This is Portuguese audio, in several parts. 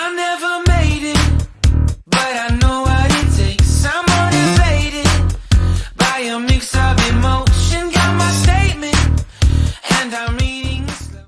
I never made it, but I know what it takes. I'm motivated by a mix of emotion. Got my statement, and I'm reading it slow.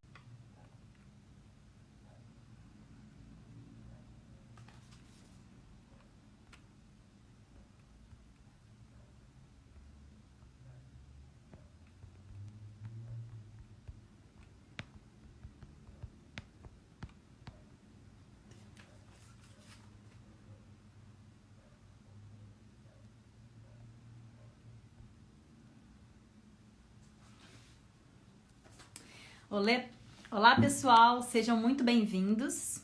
Olá pessoal, sejam muito bem-vindos.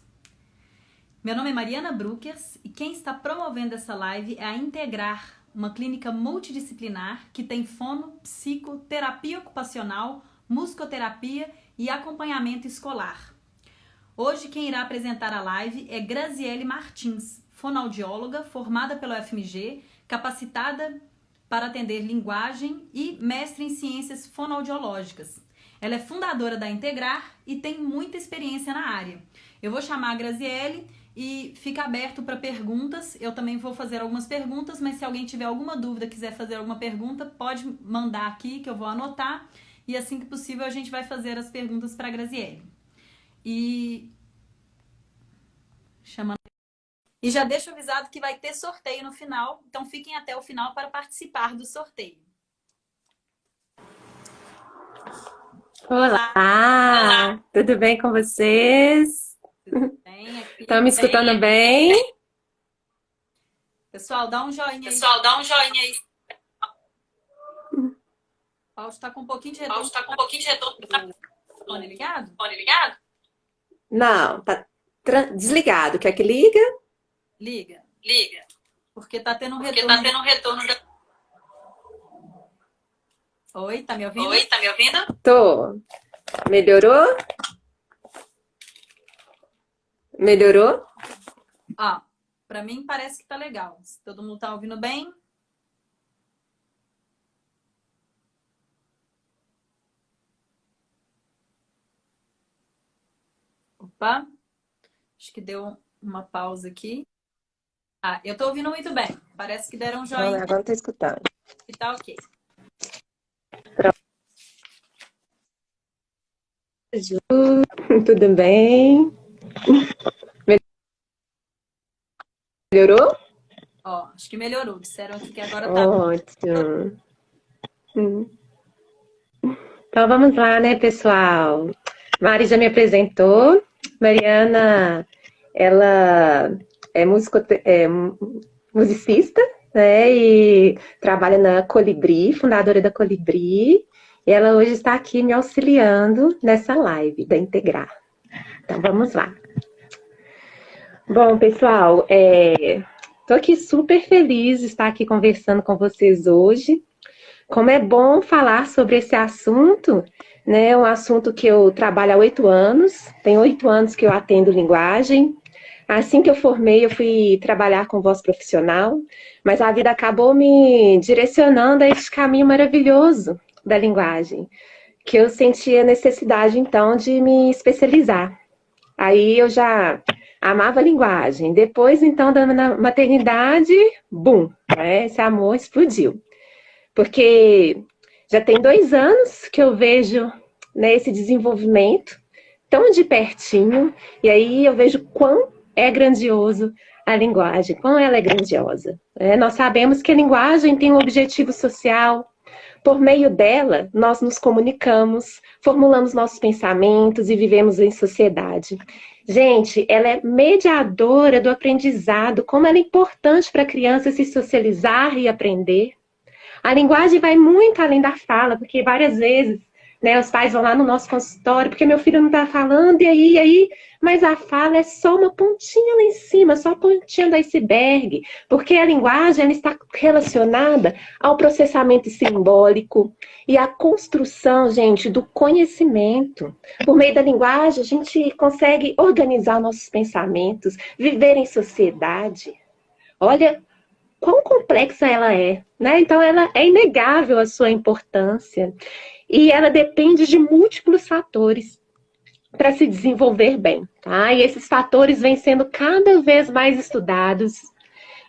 Meu nome é Mariana Bruckers e quem está promovendo essa live é a Integrar, uma clínica multidisciplinar que tem fono, psico, terapia ocupacional, musicoterapia e acompanhamento escolar. Hoje quem irá apresentar a live é Graziele Martins, fonoaudióloga formada pela UFMG, capacitada para atender linguagem e mestre em ciências fonoaudiológicas. Ela é fundadora da Integrar e tem muita experiência na área. Eu vou chamar a Graziele e fica aberto para perguntas. Eu também vou fazer algumas perguntas, mas se alguém tiver alguma dúvida, quiser fazer alguma pergunta, pode mandar aqui que eu vou anotar. E assim que possível a gente vai fazer as perguntas para a Graziele. E já deixo avisado que vai ter sorteio no final, então fiquem até o final para participar do sorteio. Olá, tudo bem com vocês? Tudo bem? Estão me escutando bem? Pessoal, dá um joinha aí. O áudio está com um pouquinho de retorno. Fone ligado? Não, tá desligado. Quer que liga? Liga. Porque tá tendo um retorno. Oi, tá me ouvindo? Tô. Melhorou? Ó, pra mim parece que tá legal. Se todo mundo tá ouvindo bem. Opa. Acho que deu uma pausa aqui. Ah, eu tô ouvindo muito bem. Parece que deram um joinha. Agora tô escutando. E tá ok. Tudo bem? Melhorou? Ó, acho que melhorou. Disseram aqui que agora tá. Ótimo. Então vamos lá, né, pessoal? Mari já me apresentou. Mariana, ela é musicista, né, e trabalha na Colibri, fundadora da Colibri. E ela hoje está aqui me auxiliando nessa live da Integrar. Então vamos lá. Bom, pessoal, tô aqui super feliz de estar aqui conversando com vocês hoje. Como é bom falar sobre esse assunto, né? Um assunto que eu trabalho há 8 anos. Tem 8 anos que eu atendo linguagem. Assim que eu formei, eu fui trabalhar com voz profissional, mas a vida acabou me direcionando a esse caminho maravilhoso da linguagem, que eu sentia necessidade, então, de me especializar. Aí eu já amava a linguagem. Depois, então, da maternidade, bum, né? Esse amor explodiu. Porque já tem 2 anos que eu vejo, né, esse desenvolvimento tão de pertinho, e aí eu vejo quão é grandioso a linguagem, quão ela é grandiosa. Nós sabemos que a linguagem tem um objetivo social. Por meio dela, nós nos comunicamos, formulamos nossos pensamentos e vivemos em sociedade. Gente, ela é mediadora do aprendizado, como ela é importante para a criança se socializar e aprender. A linguagem vai muito além da fala, porque várias vezes, né, os pais vão lá no nosso consultório, porque meu filho não está falando, e aí, mas a fala é só uma pontinha lá em cima, só a pontinha do iceberg, porque a linguagem ela está relacionada ao processamento simbólico e à construção, gente, do conhecimento. Por meio da linguagem, a gente consegue organizar nossos pensamentos, viver em sociedade. Olha quão complexa ela é, né? Então, ela é inegável a sua importância. E ela depende de múltiplos fatores. para se desenvolver bem, tá? E esses fatores vêm sendo cada vez mais estudados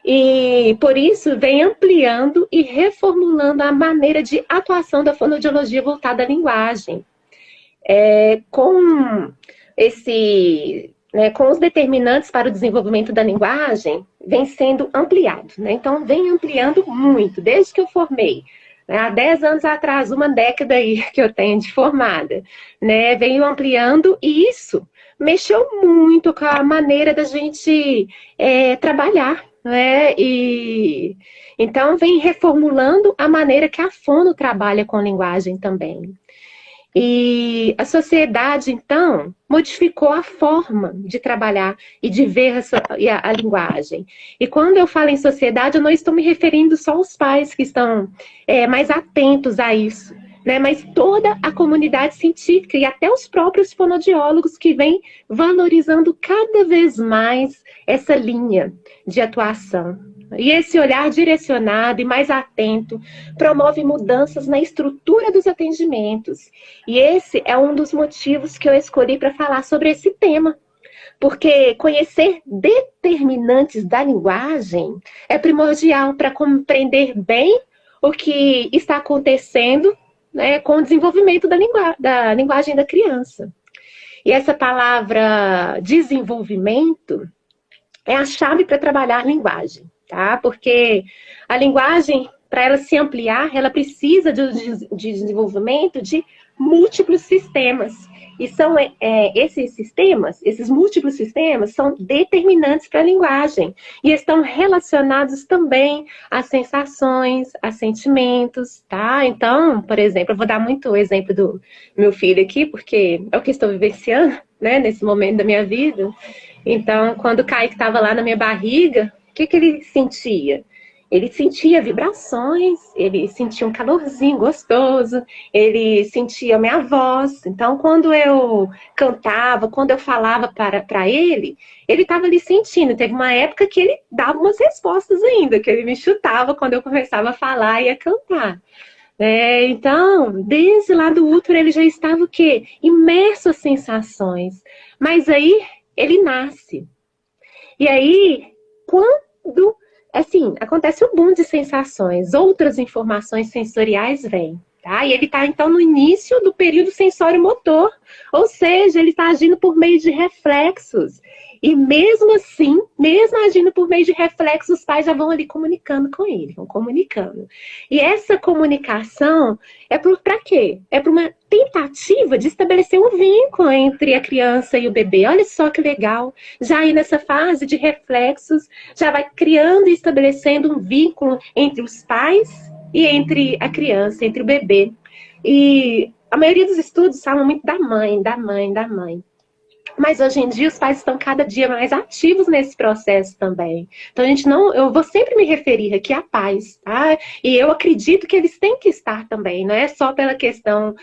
e, por isso, vem ampliando e reformulando a maneira de atuação da fonoaudiologia voltada à linguagem. Com com os determinantes para o desenvolvimento da linguagem, vem sendo ampliado, né? Então, vem ampliando muito, desde que eu formei. Há 10 anos atrás, uma década aí que eu tenho de formada, né? Veio ampliando e isso mexeu muito com a maneira da gente trabalhar, né? E então vem reformulando a maneira que a fono trabalha com linguagem também. E a sociedade, então, modificou a forma de trabalhar e de ver a linguagem. E quando eu falo em sociedade, eu não estou me referindo só aos pais que estão mais atentos a isso, né? Mas toda a comunidade científica e até os próprios fonoaudiólogos que vêm valorizando cada vez mais essa linha de atuação. E esse olhar direcionado e mais atento promove mudanças na estrutura dos atendimentos. E esse é um dos motivos que eu escolhi para falar sobre esse tema. Porque conhecer determinantes da linguagem é primordial para compreender bem o que está acontecendo, né, com o desenvolvimento da linguagem da criança. E essa palavra desenvolvimento é a chave para trabalhar a linguagem. Tá? Porque a linguagem, para ela se ampliar, ela precisa de desenvolvimento de múltiplos sistemas. E são esses múltiplos sistemas são determinantes para a linguagem. E estão relacionados também às sensações, a sentimentos, tá? Então, por exemplo, eu vou dar muito o exemplo do meu filho aqui, porque é o que estou vivenciando, né, nesse momento da minha vida. Então, quando o Kaique estava lá na minha barriga, o que ele sentia? Ele sentia vibrações, ele sentia um calorzinho gostoso, ele sentia a minha voz. Então, quando eu cantava, quando eu falava para ele estava ali sentindo. Teve uma época que ele dava umas respostas ainda, que ele me chutava quando eu começava a falar e a cantar. Então, desde lá do útero, ele já estava o quê? Imerso às sensações. Mas aí, ele nasce. E aí, quando, assim, acontece um boom de sensações, outras informações sensoriais vêm, tá? E ele está, então, no início do período sensório-motor, ou seja, ele está agindo por meio de reflexos. E mesmo assim, mesmo agindo por meio de reflexos, os pais já vão ali comunicando com ele, vão comunicando. E essa comunicação é para quê? É para uma tentativa de estabelecer um vínculo entre a criança e o bebê. Olha só que legal. Já aí nessa fase de reflexos, já vai criando e estabelecendo um vínculo entre os pais e entre a criança, entre o bebê. E a maioria dos estudos falam muito da mãe, da mãe, da mãe. Mas hoje em dia os pais estão cada dia mais ativos nesse processo também. Então eu vou sempre me referir aqui a pais, tá? E eu acredito que eles têm que estar também, não é só pela questão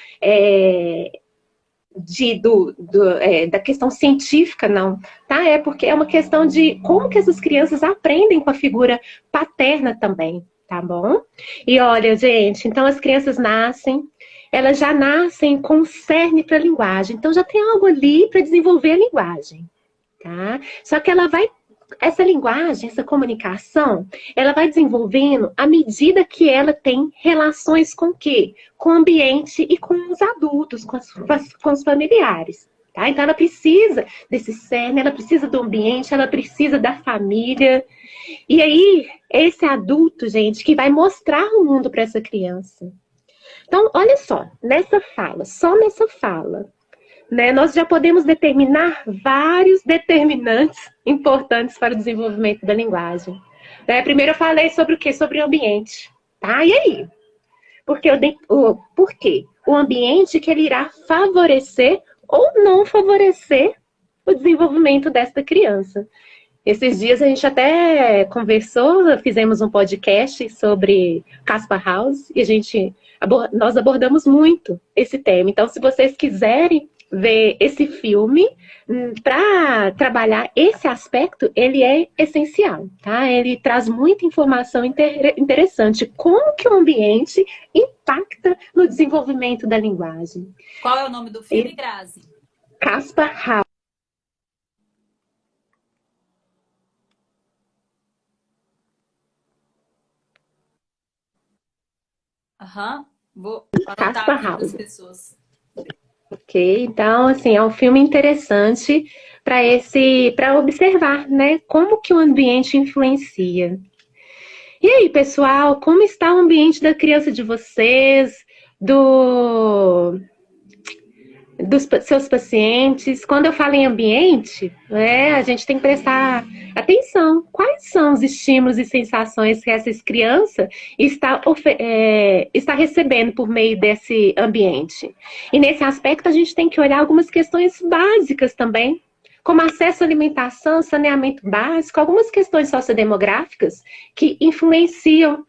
da questão científica, não, tá? É porque é uma questão de como que essas crianças aprendem com a figura paterna também, tá bom? E olha, gente, então as crianças nascem, elas já nascem com um cerne para a linguagem. Então, já tem algo ali para desenvolver a linguagem, tá? Só que essa linguagem, essa comunicação, ela vai desenvolvendo à medida que ela tem relações com o quê? Com o ambiente e com os adultos, com os familiares, tá? Então, ela precisa desse cerne, ela precisa do ambiente, ela precisa da família. E aí, esse adulto, gente, que vai mostrar o mundo para essa criança. Então, olha só, só nessa fala, né, nós já podemos determinar vários determinantes importantes para o desenvolvimento da linguagem. Primeiro eu falei sobre o quê? Sobre o ambiente, tá? E aí? Por quê? O ambiente que ele irá favorecer ou não favorecer o desenvolvimento desta criança. Esses dias a gente até conversou, fizemos um podcast sobre Kaspar Haus e nós abordamos muito esse tema. Então, se vocês quiserem ver esse filme, para trabalhar esse aspecto, ele é essencial, tá? Ele traz muita informação interessante. Como que o ambiente impacta no desenvolvimento da linguagem. Qual é o nome do filme, Grazi? Kaspar Hauser. Aham. Vou anotar Kaspar aqui para as Hauser. pessoas. Ok, então, assim, é um filme interessante para observar, né, como que o ambiente influencia. E aí, pessoal, como está o ambiente da criança de vocês, dos seus pacientes? Quando eu falo em ambiente, a gente tem que prestar atenção. Quais são os estímulos e sensações que essa criança está recebendo por meio desse ambiente? E nesse aspecto, a gente tem que olhar algumas questões básicas também, como acesso à alimentação, saneamento básico, algumas questões sociodemográficas que influenciam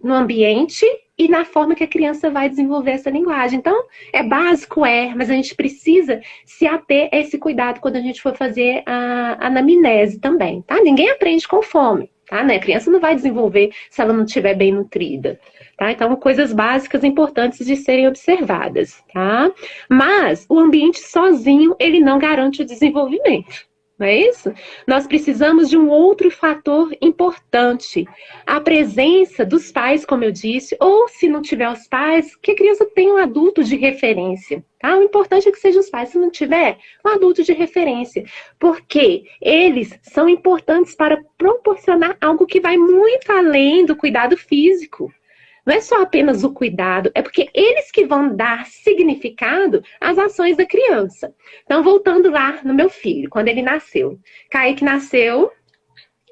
no ambiente e na forma que a criança vai desenvolver essa linguagem. Então, é básico, mas a gente precisa se ater a esse cuidado quando a gente for fazer a anamnese também, tá? Ninguém aprende com fome, tá? Né? A criança não vai desenvolver se ela não estiver bem nutrida, tá? Então, coisas básicas importantes de serem observadas, tá? Mas o ambiente sozinho, ele não garante o desenvolvimento. Não é isso? Nós precisamos de um outro fator importante. A presença dos pais, como eu disse, ou se não tiver os pais, que a criança tenha um adulto de referência. Tá? O importante é que sejam os pais. Se não tiver, um adulto de referência. Porque eles são importantes para proporcionar algo que vai muito além do cuidado físico. Não é só apenas o cuidado, é porque eles que vão dar significado às ações da criança. Então, voltando lá no meu filho, quando ele nasceu. Kaique nasceu,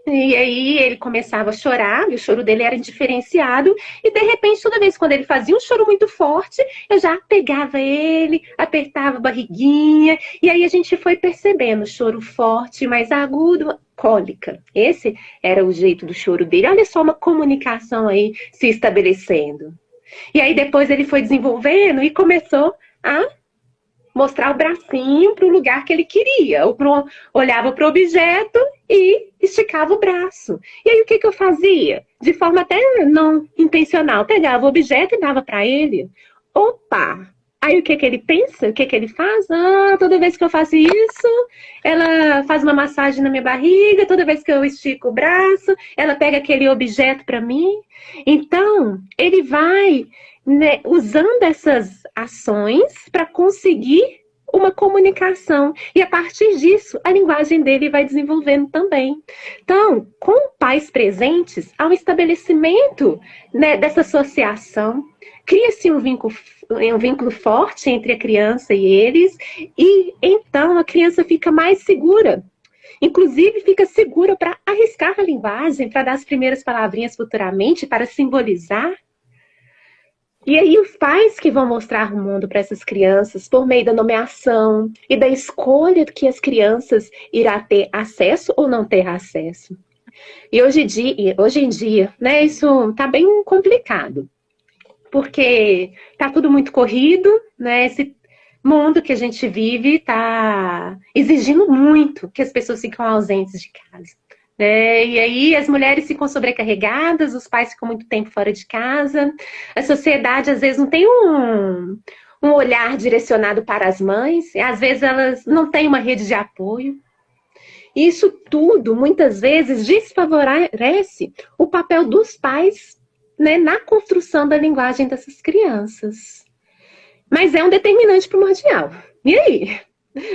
e aí ele começava a chorar, e o choro dele era indiferenciado, e de repente, toda vez quando ele fazia um choro muito forte, eu já pegava ele, apertava a barriguinha, e aí a gente foi percebendo choro forte, mais agudo, cólica. Esse era o jeito do choro dele. Olha só uma comunicação aí se estabelecendo. E aí depois ele foi desenvolvendo e começou a mostrar o bracinho para o lugar que ele queria. Olhava para o objeto e esticava o braço. E aí o que eu fazia? De forma até não intencional. Pegava o objeto e dava para ele. Opa! Aí o que ele pensa? O que ele faz? Toda vez que eu faço isso, ela faz uma massagem na minha barriga. Toda vez que eu estico o braço, ela pega aquele objeto para mim. Então, ele vai, né, usando essas ações para conseguir uma comunicação. E a partir disso, a linguagem dele vai desenvolvendo também. Então, com pais presentes, há um estabelecimento, né, dessa associação. Cria-se um vínculo forte entre a criança e eles, e então a criança fica mais segura. Inclusive, fica segura para arriscar a linguagem, para dar as primeiras palavrinhas futuramente, para simbolizar. E aí, os pais que vão mostrar o mundo para essas crianças por meio da nomeação e da escolha que as crianças irá ter acesso ou não ter acesso. E hoje em dia, né, isso está bem complicado. Porque tá tudo muito corrido, né? Esse mundo que a gente vive tá exigindo muito que as pessoas fiquem ausentes de casa, né? E aí as mulheres ficam sobrecarregadas, os pais ficam muito tempo fora de casa, a sociedade às vezes não tem um olhar direcionado para as mães, e às vezes elas não têm uma rede de apoio. Isso tudo, muitas vezes, desfavorece o papel dos pais, né, na construção da linguagem dessas crianças. Mas é um determinante primordial. E aí?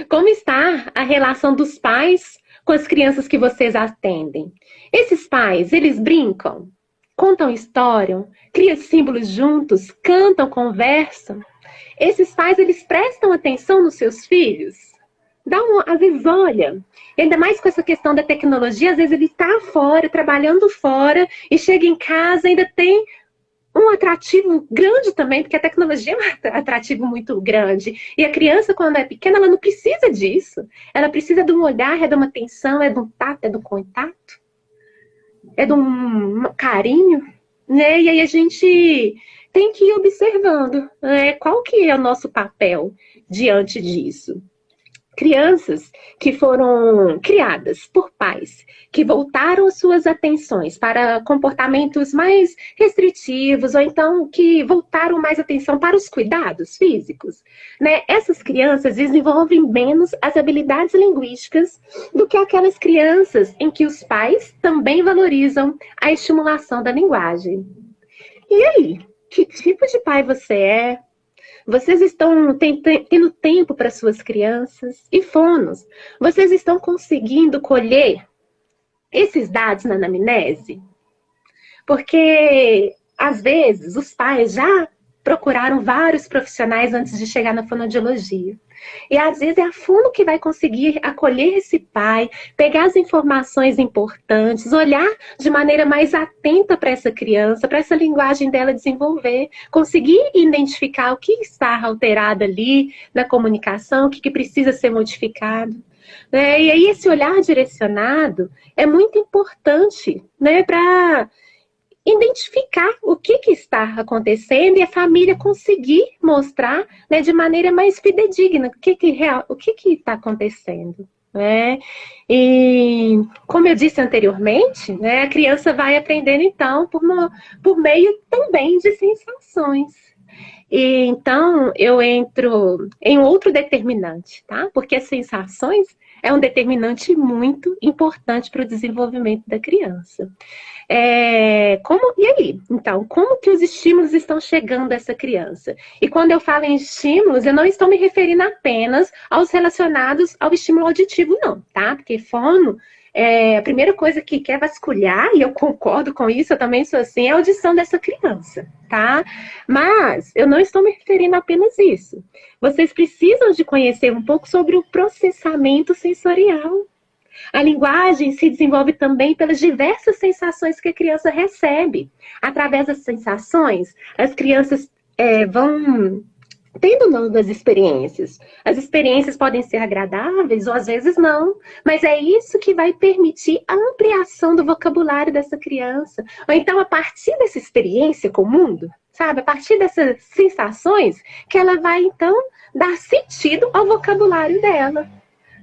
Como está a relação dos pais com as crianças que vocês atendem? Esses pais, eles brincam? Contam história? Criam símbolos juntos? Cantam, conversam? Esses pais, eles prestam atenção nos seus filhos? Às vezes, olha, ainda mais com essa questão da tecnologia, às vezes ele está fora, trabalhando fora, e chega em casa, ainda tem um atrativo grande também, porque a tecnologia é um atrativo muito grande. E a criança, quando é pequena, ela não precisa disso. Ela precisa de um olhar, é de uma atenção, é de um tato, é de um contato, é de um carinho, né? E aí a gente tem que ir observando, né? Qual que é o nosso papel diante disso. crianças que foram criadas por pais que voltaram suas atenções para comportamentos mais restritivos, ou então que voltaram mais atenção para os cuidados físicos, né? Essas crianças desenvolvem menos as habilidades linguísticas do que aquelas crianças em que os pais também valorizam a estimulação da linguagem. E aí, que tipo de pai você é? Vocês estão tendo tempo para suas crianças? E fonos, vocês estão conseguindo colher esses dados na anamnese? Porque, às vezes, os pais já procuraram vários profissionais antes de chegar na fonoaudiologia. E, às vezes, é a fono que vai conseguir acolher esse pai, pegar as informações importantes, olhar de maneira mais atenta para essa criança, para essa linguagem dela desenvolver, conseguir identificar o que está alterado ali na comunicação, o que precisa ser modificado. Né? E aí, esse olhar direcionado é muito importante, né, para identificar o que está acontecendo e a família conseguir mostrar, né, de maneira mais fidedigna o que está acontecendo. Né? E, como eu disse anteriormente, né, a criança vai aprendendo, então, por meio também de sensações. E, então, eu entro em outro determinante, tá? Porque as sensações é um determinante muito importante para o desenvolvimento da criança. E aí? Então, como que os estímulos estão chegando a essa criança? E quando eu falo em estímulos, eu não estou me referindo apenas aos relacionados ao estímulo auditivo, não, tá? Porque fono, a primeira coisa que quer vasculhar, e eu concordo com isso, eu também sou assim, é a audição dessa criança, tá? Mas eu não estou me referindo apenas a isso. Vocês precisam de conhecer um pouco sobre o processamento sensorial. A linguagem se desenvolve também pelas diversas sensações que a criança recebe. Através das sensações, as crianças vão tendo novas experiências. As experiências podem ser agradáveis ou às vezes não, mas é isso que vai permitir a ampliação do vocabulário dessa criança. Ou então, a partir dessa experiência com o mundo, sabe? A partir dessas sensações, que ela vai, então, dar sentido ao vocabulário dela.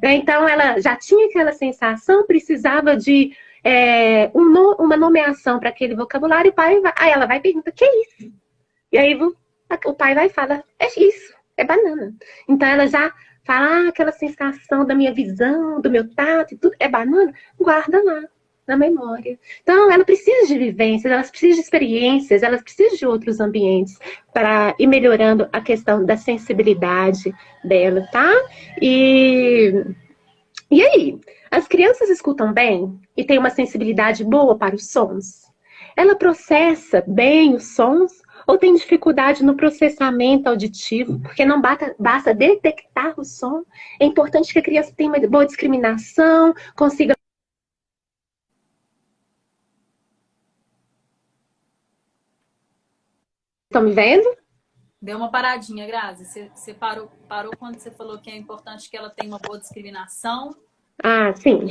Então, ela já tinha aquela sensação, precisava de uma nomeação para aquele vocabulário, aí ela vai perguntar, o que é isso? E aí o pai vai falar, é isso, é banana. Então, ela já fala, aquela sensação da minha visão, do meu tato, e tudo, é banana, guarda lá na memória. Então, ela precisa de vivências, ela precisa de experiências, ela precisa de outros ambientes para ir melhorando a questão da sensibilidade dela, tá? E aí, as crianças escutam bem e têm uma sensibilidade boa para os sons? Ela processa bem os sons ou tem dificuldade no processamento auditivo, porque não basta detectar o som? É importante que a criança tenha uma boa discriminação, consiga... Estão me vendo? Deu uma paradinha, Grazi. Você parou quando você falou que é importante que ela tenha uma boa discriminação. Ah, sim.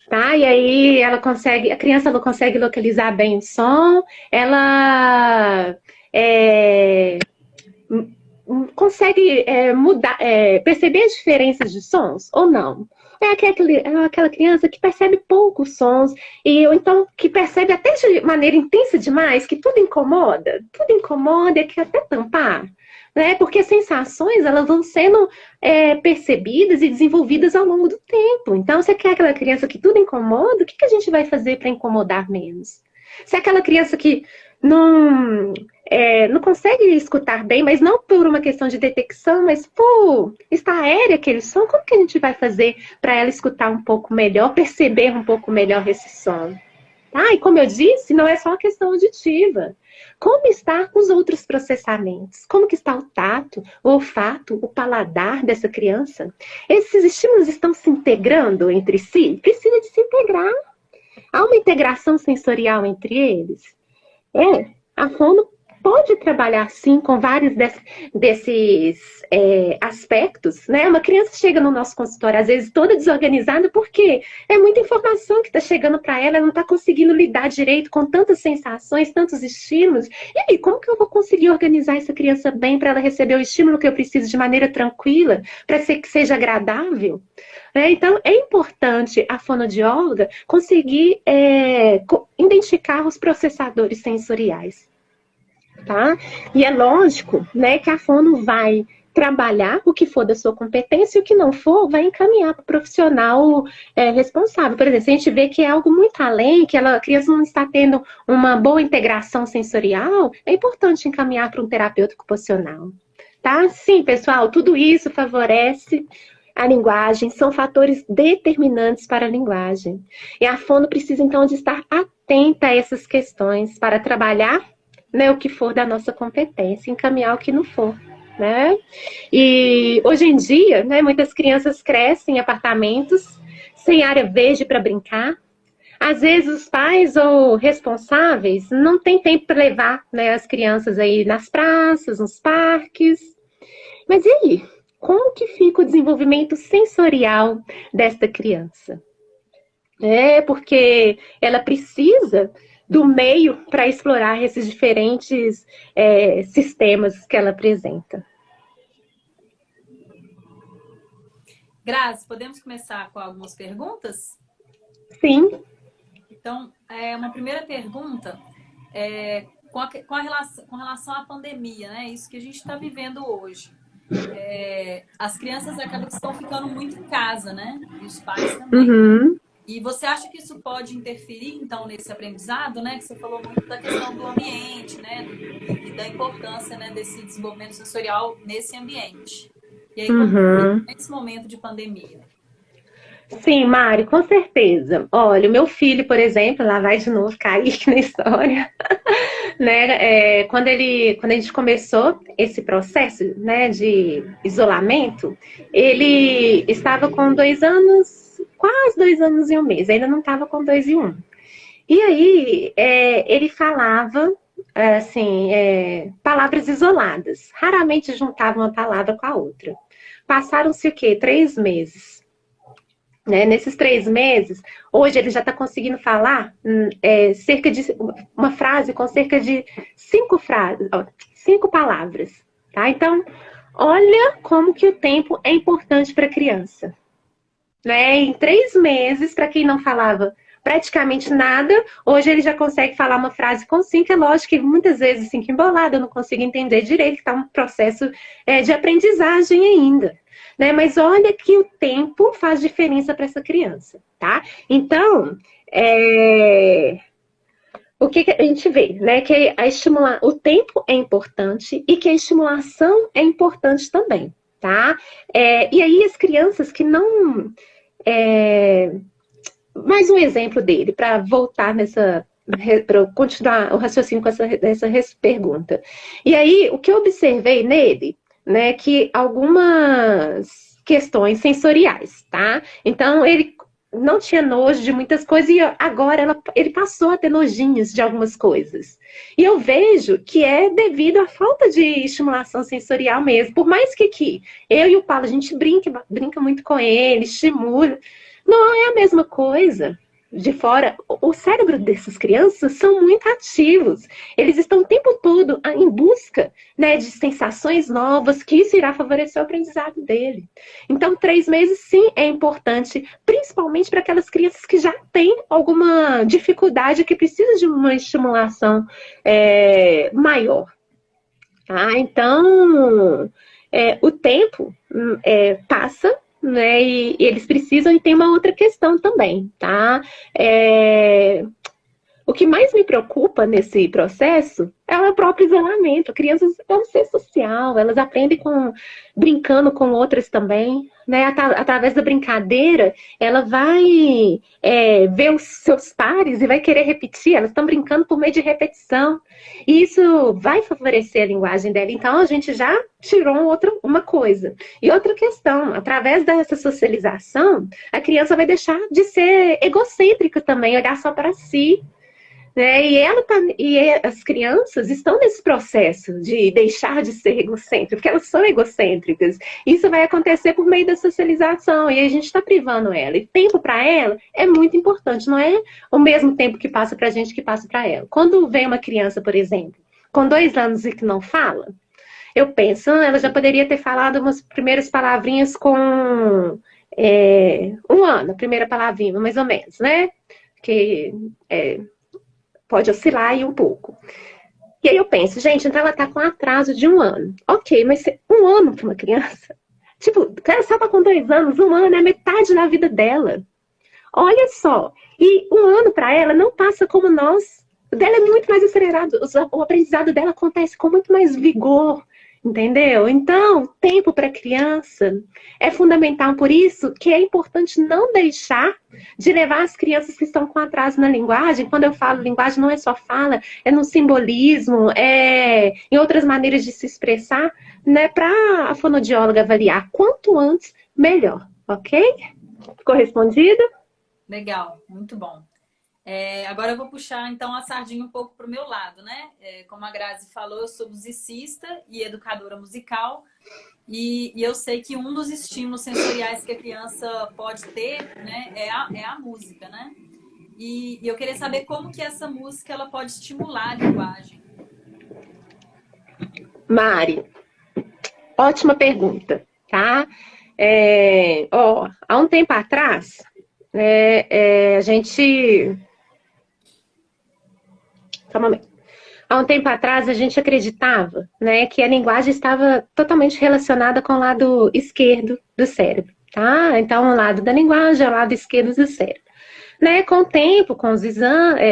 Tá, e aí a criança não consegue localizar bem o som, ela consegue perceber as diferenças de sons ou não? É aquela criança que percebe poucos sons, ou então que percebe até de maneira intensa demais, que tudo incomoda e quer até tampar. Né? Porque as sensações, elas vão sendo percebidas e desenvolvidas ao longo do tempo. Então, se é aquela criança que tudo incomoda, o que a gente vai fazer para incomodar menos? Se é aquela criança que não consegue escutar bem, mas não por uma questão de detecção, mas está aéreo aquele som, como que a gente vai fazer para ela escutar um pouco melhor, perceber um pouco melhor esse som? E como eu disse, não é só uma questão auditiva. Como está os outros processamentos? Como que está o tato, o olfato, o paladar dessa criança? Esses estímulos estão se integrando entre si? Precisa de se integrar. Há uma integração sensorial entre eles? A fono pode trabalhar, sim, com vários desses aspectos, né? Uma criança chega no nosso consultório, às vezes, toda desorganizada, porque é muita informação que está chegando para ela, ela não está conseguindo lidar direito com tantas sensações, tantos estímulos. E aí, como que eu vou conseguir organizar essa criança bem para ela receber o estímulo que eu preciso de maneira tranquila, para que seja agradável? Então, é importante a fonoaudióloga conseguir identificar os processadores sensoriais. Tá? E é lógico, né, que a fono vai trabalhar o que for da sua competência e o que não for, vai encaminhar para o profissional responsável. Por exemplo, se a gente vê que é algo muito além, que a criança não está tendo uma boa integração sensorial, é importante encaminhar para um terapeuta ocupacional. Tá? Sim, pessoal, tudo isso favorece a linguagem, são fatores determinantes para a linguagem. E a fono precisa, então, de estar atenta a essas questões para trabalhar, né, o que for da nossa competência, encaminhar o que não for, né? E hoje em dia, né, muitas crianças crescem em apartamentos sem área verde para brincar. Às vezes os pais ou responsáveis não têm tempo para levar, né, as crianças aí nas praças, nos parques. Mas e aí? Como que fica o desenvolvimento sensorial desta criança? Porque ela precisa do meio para explorar esses diferentes sistemas que ela apresenta. Grazi, podemos começar com algumas perguntas? Sim. Então, uma primeira pergunta com relação à pandemia, né? Isso que a gente está vivendo hoje. As crianças acabam que estão ficando muito em casa, né? E os pais também. Uhum. E você acha que isso pode interferir, então, nesse aprendizado, né? Que você falou muito da questão do ambiente, né? E da importância, né, desse desenvolvimento sensorial nesse ambiente. E aí, como nesse momento de pandemia? Sim, Mari, com certeza. Olha, o meu filho, por exemplo, lá vai de novo cair na história, né? Quando a gente começou esse processo, né, de isolamento, ele estava com 2 anos, quase 2 anos e 1 mês, ainda não estava com 2 e 1. E aí, ele falava, assim, palavras isoladas, raramente juntava uma palavra com a outra. Passaram-se o quê? 3 meses. Né? Nesses 3 meses, hoje ele já está conseguindo falar cerca de uma frase com cerca de 5 palavras. Tá? Então, olha como que o tempo é importante para a criança. Né? Em 3 meses, para quem não falava praticamente nada, hoje ele já consegue falar uma frase com 5. É lógico que muitas vezes 5 embolada, eu não consigo entender direito, que está um processo de aprendizagem ainda. Né? Mas olha que o tempo faz diferença para essa criança, tá? Então, o que a gente vê, né? Que o tempo é importante e que a estimulação é importante também, tá? E aí as crianças que não... mais um exemplo dele, para voltar para continuar o raciocínio com essa pergunta. E aí, o que eu observei nele, né, que algumas questões sensoriais, tá? Então, ele não tinha nojo de muitas coisas e agora ele passou a ter nojinhos de algumas coisas. E eu vejo que é devido à falta de estimulação sensorial mesmo. Por mais que eu e o Paulo, a gente brinca muito com ele, estimula, não é a mesma coisa. De fora, o cérebro dessas crianças são muito ativos. Eles estão o tempo todo em busca, né, de sensações novas, que isso irá favorecer o aprendizado dele. Então, 3 meses, sim, é importante, principalmente para aquelas crianças que já têm alguma dificuldade, que precisam de uma estimulação maior. Tá? Então, o tempo passa, né, e eles precisam, e tem uma outra questão também, tá? O que mais me preocupa nesse processo é o próprio isolamento. Crianças é um ser social, elas aprendem brincando com outras também, né? Através da brincadeira, ela vai ver os seus pares e vai querer repetir. Elas estão brincando por meio de repetição. E isso vai favorecer a linguagem dela. Então, a gente já tirou uma coisa. E outra questão, através dessa socialização, a criança vai deixar de ser egocêntrica também, olhar só para si. né? E as crianças estão nesse processo de deixar de ser egocêntricas, porque elas são egocêntricas. Isso vai acontecer por meio da socialização, e a gente está privando ela. E tempo para ela é muito importante, não é o mesmo tempo que passa para a gente que passa para ela. Quando vem uma criança, por exemplo, com 2 anos e que não fala, eu penso, ela já poderia ter falado umas primeiras palavrinhas com 1 ano, a primeira palavrinha, mais ou menos, né? Que pode oscilar aí um pouco. E aí eu penso, gente, então ela tá com atraso de 1 ano. Ok, mas 1 ano para uma criança? Tipo, ela só tá com 2 anos, 1 ano é metade da vida dela. Olha só, e 1 ano para ela não passa como nós. O dela é muito mais acelerado, o aprendizado dela acontece com muito mais vigor, entendeu? Então, tempo para criança é fundamental, por isso que é importante não deixar de levar as crianças que estão com atraso na linguagem. Quando eu falo linguagem, não é só fala, é no simbolismo, é em outras maneiras de se expressar, né? Para a fonoaudióloga avaliar quanto antes, melhor, ok? Ficou respondido? Legal, muito bom. Agora eu vou puxar então a sardinha um pouco para o meu lado, né? Como a Grazi falou, eu sou musicista e educadora musical, e eu sei que um dos estímulos sensoriais que a criança pode ter, né, é a música, né? E eu queria saber como que essa música ela pode estimular a linguagem. Mari, ótima pergunta, tá? Há um tempo atrás, a gente... Há um tempo atrás, a gente acreditava, né, que a linguagem estava totalmente relacionada com o lado esquerdo do cérebro, tá? Então, o lado da linguagem é o lado esquerdo do cérebro. Né? Com o tempo, com os exames,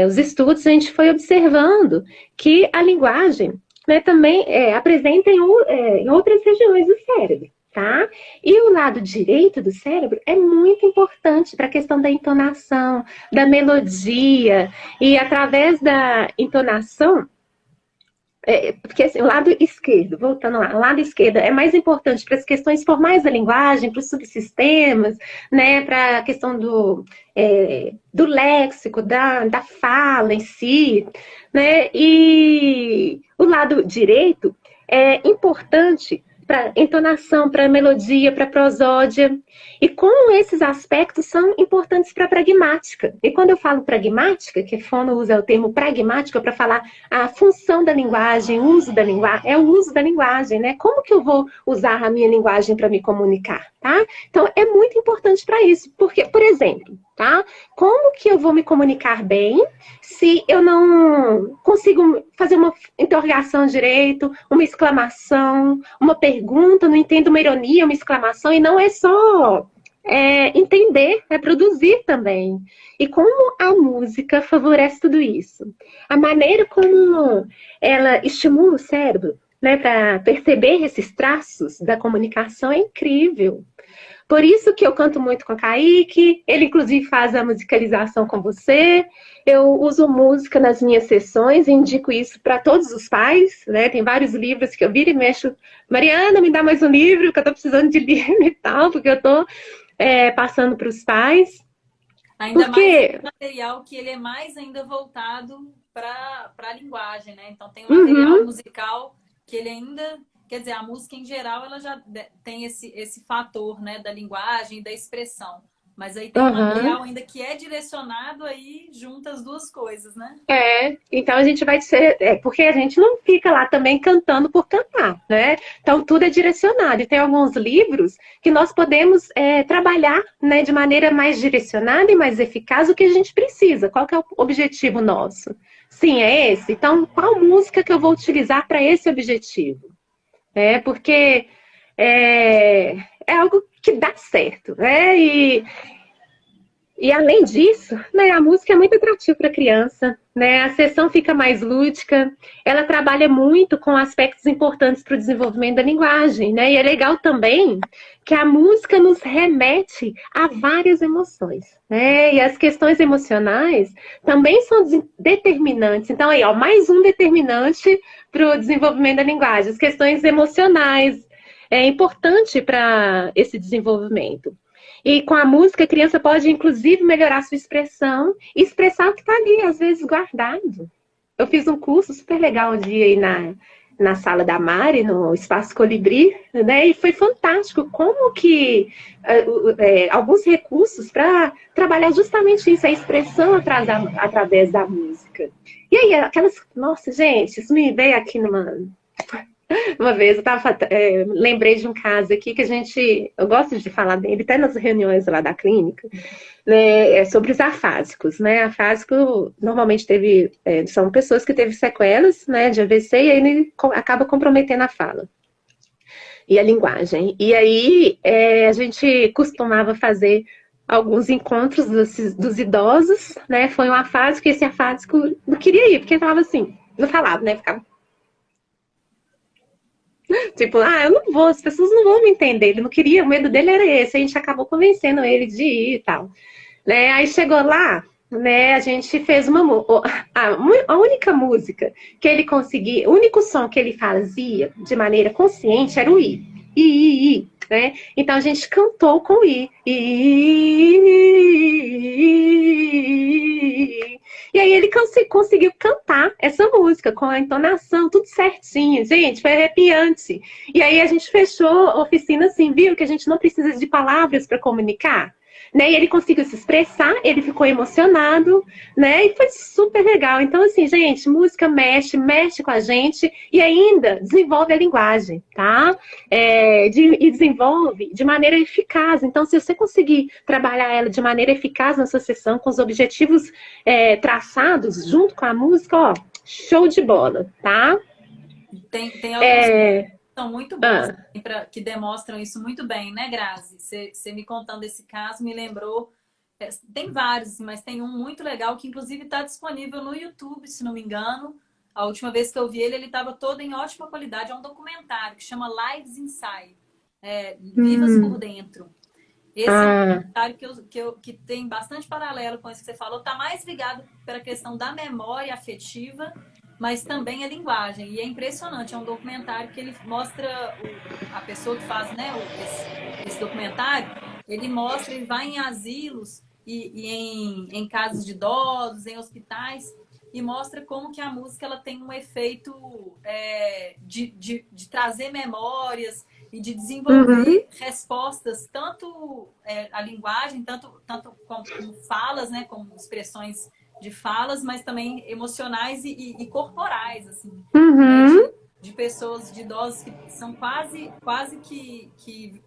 os estudos, a gente foi observando que a linguagem, né, também apresenta em outras regiões do cérebro. Tá? E o lado direito do cérebro é muito importante para a questão da entonação, da melodia, e através da entonação, porque assim, o lado esquerdo, voltando lá, o lado esquerdo é mais importante para as questões formais da linguagem, para os subsistemas, né, para a questão do léxico, da fala em si, né, e o lado direito é importante para entonação, para melodia, para prosódia. E como esses aspectos são importantes para a pragmática. E quando eu falo pragmática, que Fono usa o termo pragmática para falar a função da linguagem, o uso da linguagem, é o uso da linguagem, né? Como que eu vou usar a minha linguagem para me comunicar, tá? Então, é muito importante para isso. Porque, por exemplo, tá? Como que eu vou me comunicar bem se eu não consigo fazer uma interrogação direito, uma exclamação, uma pergunta, não entendo uma ironia, uma exclamação, e não é só entender, é produzir também. E como a música favorece tudo isso? A maneira como ela estimula o cérebro, né, para perceber esses traços da comunicação é incrível. Por isso que eu canto muito com a Kaique, ele inclusive faz a musicalização com você. Eu uso música nas minhas sessões e indico isso para todos os pais, né? Tem vários livros que eu viro e mexo. Mariana, me dá mais um livro, que eu estou precisando de livro e tal, porque eu estou passando para os pais. Ainda mais um material que ele é mais ainda voltado para a linguagem, né? Então tem um material musical que ele ainda... Quer dizer, a música em geral, ela já tem esse fator, né, da linguagem, da expressão. Mas aí tem um material ainda que é direcionado aí, junta as duas coisas, né? Então a gente vai ser... porque a gente não fica lá também cantando por cantar, né? Então tudo é direcionado. E tem alguns livros que nós podemos trabalhar, né, de maneira mais direcionada e mais eficaz o que a gente precisa. Qual que é o objetivo nosso? Sim, é esse. Então, qual música que eu vou utilizar para esse objetivo? Porque é algo que dá certo, né? E além disso, né, a música é muito atrativa para a criança, né? A sessão fica mais lúdica, ela trabalha muito com aspectos importantes para o desenvolvimento da linguagem, né? E é legal também que a música nos remete a várias emoções, né? E as questões emocionais também são determinantes. Então, aí, mais um determinante para o desenvolvimento da linguagem. As questões emocionais é importante para esse desenvolvimento. E com a música, a criança pode, inclusive, melhorar sua expressão e expressar o que está ali, às vezes, guardado. Eu fiz um curso super legal um dia aí na sala da Mari, no Espaço Colibri, né? E foi fantástico como que alguns recursos para trabalhar justamente isso, a expressão através da música. E aí, Nossa, gente, isso me veio aqui uma vez, lembrei de um caso aqui que eu gosto de falar dele, até nas reuniões lá da clínica, né, sobre os afásicos, né? Afásico normalmente são pessoas que teve sequelas, né, de AVC e aí ele acaba comprometendo a fala e a linguagem. E aí a gente costumava fazer alguns encontros dos idosos, né? Foi um afásico e esse afásico não queria ir, porque falava assim, não falava, né? Ficava tipo, eu não vou, as pessoas não vão me entender. Ele não queria, o medo dele era esse. A gente acabou convencendo ele de ir e tal. Né? Aí chegou lá, né? A gente fez a única música que ele conseguia, o único som que ele fazia de maneira consciente era o I. I, né? Então a gente cantou com o I. E aí ele conseguiu cantar essa música com a entonação, tudo certinho. Gente, foi arrepiante. E aí a gente fechou a oficina assim, viu? Que a gente não precisa de palavras para comunicar. Né? E ele conseguiu se expressar, ele ficou emocionado, né? E foi super legal. Então, assim, gente, música mexe com a gente e ainda desenvolve a linguagem, tá? E desenvolve de maneira eficaz. Então, se você conseguir trabalhar ela de maneira eficaz na sua sessão, com os objetivos traçados junto com a música, ó, show de bola, tá? Tem alguns são muito bons que demonstram isso muito bem, né, Grazi? Você me contando esse caso me lembrou. Tem vários, mas tem um muito legal que inclusive está disponível no YouTube, se não me engano. A última vez que eu vi ele estava todo em ótima qualidade. É um documentário que chama Lives Inside, Vivas por Dentro. Esse é um documentário que tem bastante paralelo com isso que você falou. Está mais ligado para a questão da memória afetiva, mas também a linguagem. E é impressionante, é um documentário que ele mostra a pessoa que faz, né, esse documentário, ele vai em asilos e em casas de idosos, em hospitais, e mostra como que a música ela tem um efeito de trazer memórias e de desenvolver respostas, tanto a linguagem, tanto como falas, né, como expressões de falas, mas também emocionais e corporais, assim, de pessoas, de idosos que são quase que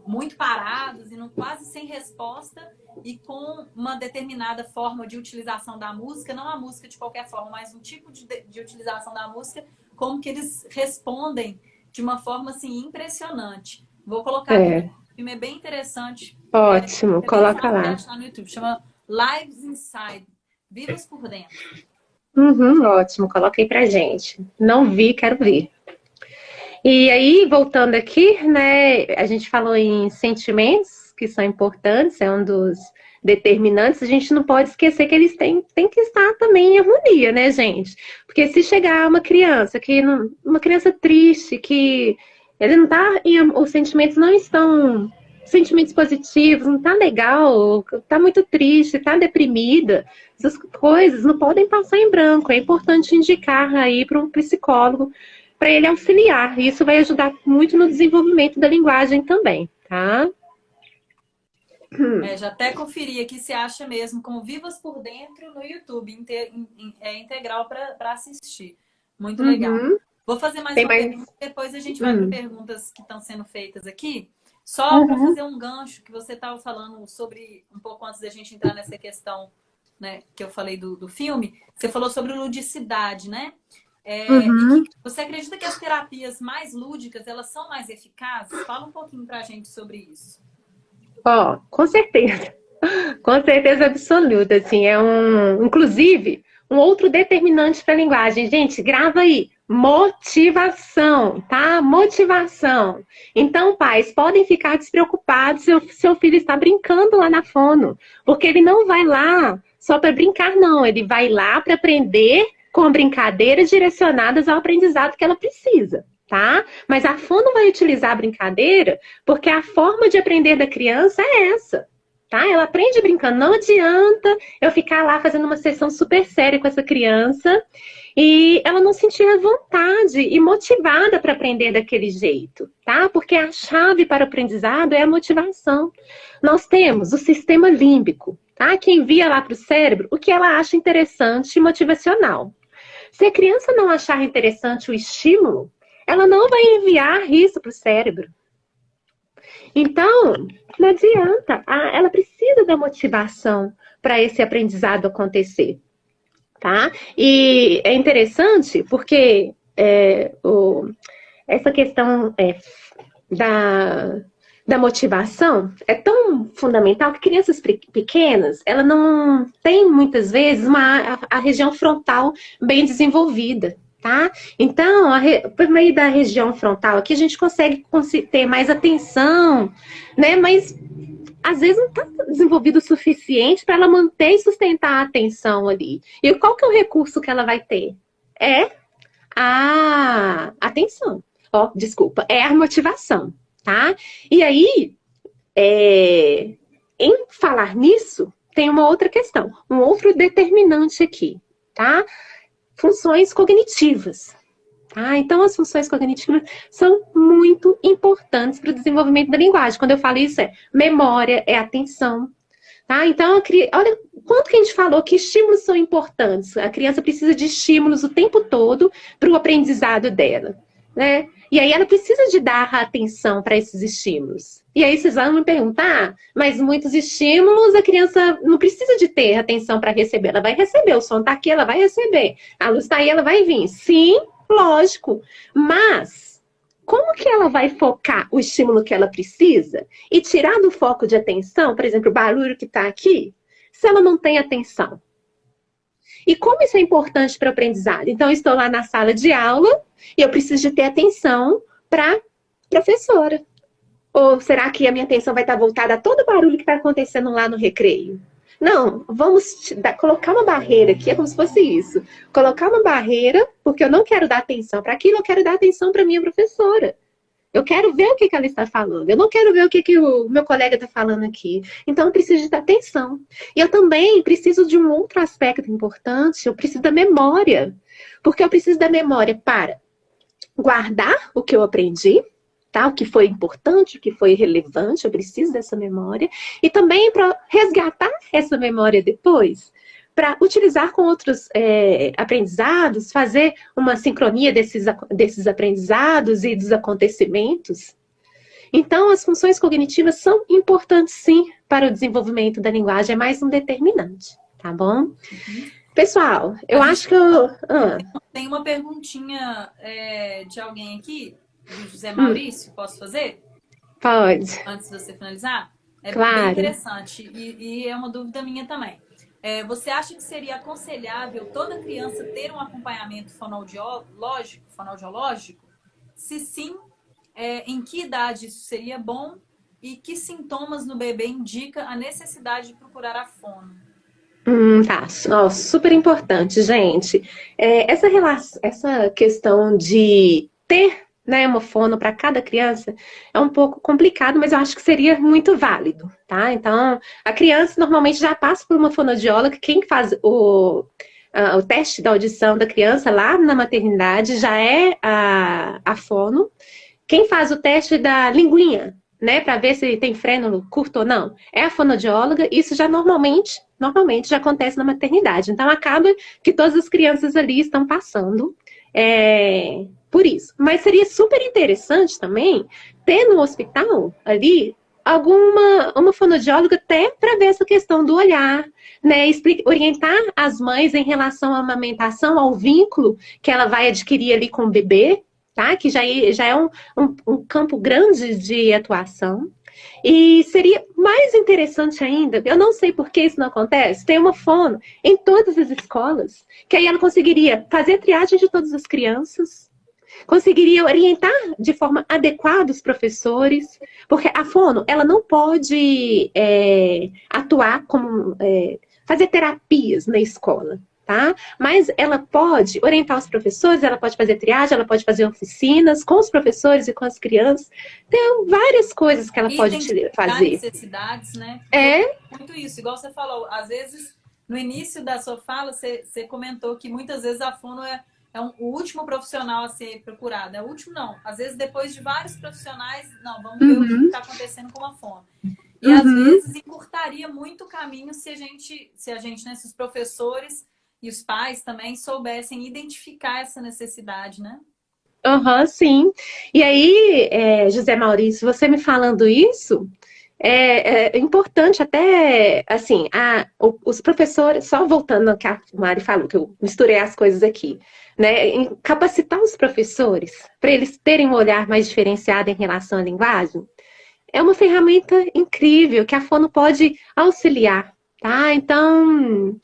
muito parados e quase sem resposta e com uma determinada forma de utilização da música, não a música de qualquer forma, mas um tipo de utilização da música, como que eles respondem de uma forma, assim, impressionante. Vou colocar aqui, o filme é bem interessante. Ótimo, coloca lá. No YouTube, chama Lives Inside, Vivas por Dentro. Ótimo, coloca aí pra gente. Não vi, quero ver. E aí, voltando aqui, né, a gente falou em sentimentos, que são importantes, é um dos determinantes, a gente não pode esquecer que eles têm que estar também em harmonia, né, gente? Porque se chegar uma criança, uma criança triste, que ele não tá, os sentimentos não estão... sentimentos positivos, não tá legal, tá muito triste, tá deprimida, essas coisas não podem passar em branco. É importante indicar aí para um psicólogo, para ele auxiliar. Isso vai ajudar muito no desenvolvimento da linguagem também, tá? Já até conferi aqui se acha mesmo com Vivas por Dentro no YouTube, integral para assistir. Muito legal. Vou fazer mais uma pergunta, depois a gente vai para perguntas que estão sendo feitas aqui. Só para fazer um gancho que você estava falando sobre, um pouco antes da gente entrar nessa questão, né, que eu falei do filme, você falou sobre ludicidade, né? Você acredita que as terapias mais lúdicas, elas são mais eficazes? Fala um pouquinho para a gente sobre isso. Com certeza. Com certeza absoluta, assim, inclusive, um outro determinante para a linguagem. Gente, grava aí. Motivação, tá? Motivação. Então, pais, podem ficar despreocupados se o seu filho está brincando lá na fono, porque ele não vai lá só para brincar, não. Ele vai lá para aprender com brincadeiras direcionadas ao aprendizado que ela precisa, tá? Mas a fono vai utilizar a brincadeira porque a forma de aprender da criança é essa, tá? Ela aprende brincando. Não adianta eu ficar lá fazendo uma sessão super séria com essa criança e ela não sentir a vontade e motivada para aprender daquele jeito, tá? Porque a chave para o aprendizado é a motivação. Nós temos o sistema límbico, tá? Que envia lá para o cérebro o que ela acha interessante e motivacional. Se a criança não achar interessante o estímulo, ela não vai enviar isso para o cérebro. Então, não adianta. Ela precisa da motivação para esse aprendizado acontecer. Tá? E é interessante porque essa questão da motivação é tão fundamental que crianças pequenas, ela não tem muitas vezes a região frontal bem desenvolvida. Tá? Então, por meio da região frontal aqui, a gente consegue ter mais atenção, né? Mas às vezes não está desenvolvido o suficiente para ela manter e sustentar a atenção ali. E qual que é o recurso que ela vai ter? É a atenção. Desculpa, é a motivação, tá? E aí, em falar nisso, tem uma outra questão, um outro determinante aqui, tá? Funções cognitivas. Então, as funções cognitivas são muito importantes para o desenvolvimento da linguagem. Quando eu falo isso, é memória, é atenção. Tá? Então, olha quanto que a gente falou que estímulos são importantes. A criança precisa de estímulos o tempo todo para o aprendizado dela. Né? E aí ela precisa de dar atenção para esses estímulos. E aí vocês vão me perguntar, mas muitos estímulos a criança não precisa de ter atenção para receber. Ela vai receber, o som está aqui, ela vai receber. A luz está aí, ela vai vir. Sim, lógico. Mas como que ela vai focar o estímulo que ela precisa e tirar do foco de atenção, por exemplo, o barulho que está aqui, se ela não tem atenção? E como isso é importante para o aprendizado? Então, eu estou lá na sala de aula e eu preciso de ter atenção para a professora. Ou será que a minha atenção vai estar voltada a todo o barulho que está acontecendo lá no recreio? Não, vamos colocar uma barreira aqui, é como se fosse isso. Colocar uma barreira, porque eu não quero dar atenção para aquilo, eu quero dar atenção para a minha professora. Eu quero ver o que ela está falando. Eu não quero ver o que o meu colega está falando aqui. Então, eu preciso de dar atenção. E eu também preciso de um outro aspecto importante. Eu preciso da memória. Porque eu preciso da memória para guardar o que eu aprendi, tá? O que foi importante, o que foi relevante. Eu preciso dessa memória. E também para resgatar essa memória depois. Para utilizar com outros aprendizados, fazer uma sincronia desses aprendizados e dos acontecimentos. Então, as funções cognitivas são importantes, sim, para o desenvolvimento da linguagem. É mais um determinante, tá bom? Uhum. Pessoal, eu acho que eu... Tem uma perguntinha de alguém aqui, do José Maurício, posso fazer? Pode. Antes de você finalizar? Claro. Bem interessante e é uma dúvida minha também. Você acha que seria aconselhável toda criança ter um acompanhamento fonoaudiológico? Se sim, em que idade isso seria bom? E que sintomas no bebê indica a necessidade de procurar a fono? Tá, super importante, gente. Essa questão de ter, né, uma fono para cada criança é um pouco complicado, mas eu acho que seria muito válido, tá? Então, a criança normalmente já passa por uma fonoaudióloga, quem faz o teste da audição da criança lá na maternidade já é a fono. Quem faz o teste da linguinha, né, para ver se tem frênulo curto ou não, é a fonoaudióloga. Isso já normalmente já acontece na maternidade. Então, acaba que todas as crianças ali estão passando por isso. Mas seria super interessante também ter no hospital ali uma fonoaudióloga até para ver essa questão do olhar, né? Orientar as mães em relação à amamentação, ao vínculo que ela vai adquirir ali com o bebê, tá? Que já é um campo grande de atuação. E seria mais interessante ainda, eu não sei por que isso não acontece, tem uma fono em todas as escolas, que aí ela conseguiria fazer a triagem de todas as crianças, conseguiria orientar de forma adequada os professores, porque a fono, ela não pode atuar como, fazer terapias na escola, tá? Mas ela pode orientar os professores, ela pode fazer triagem, ela pode fazer oficinas com os professores e com as crianças. Tem várias coisas que ela pode fazer. Necessidades, né? Muito isso, igual você falou, às vezes, no início da sua fala, você comentou que muitas vezes a fono o último profissional a ser procurado. É o último, não. Às vezes, depois de vários profissionais, não, vamos ver o que está acontecendo com a fono. E às vezes encurtaria muito o caminho se a gente, né, se os professores e os pais também soubessem identificar essa necessidade, né? Sim. E aí, José Maurício, você me falando isso, é importante até, assim, os professores, só voltando ao que a Mari falou, que eu misturei as coisas aqui, né? Em capacitar os professores para eles terem um olhar mais diferenciado em relação à linguagem, é uma ferramenta incrível que a fono pode auxiliar, tá? Então,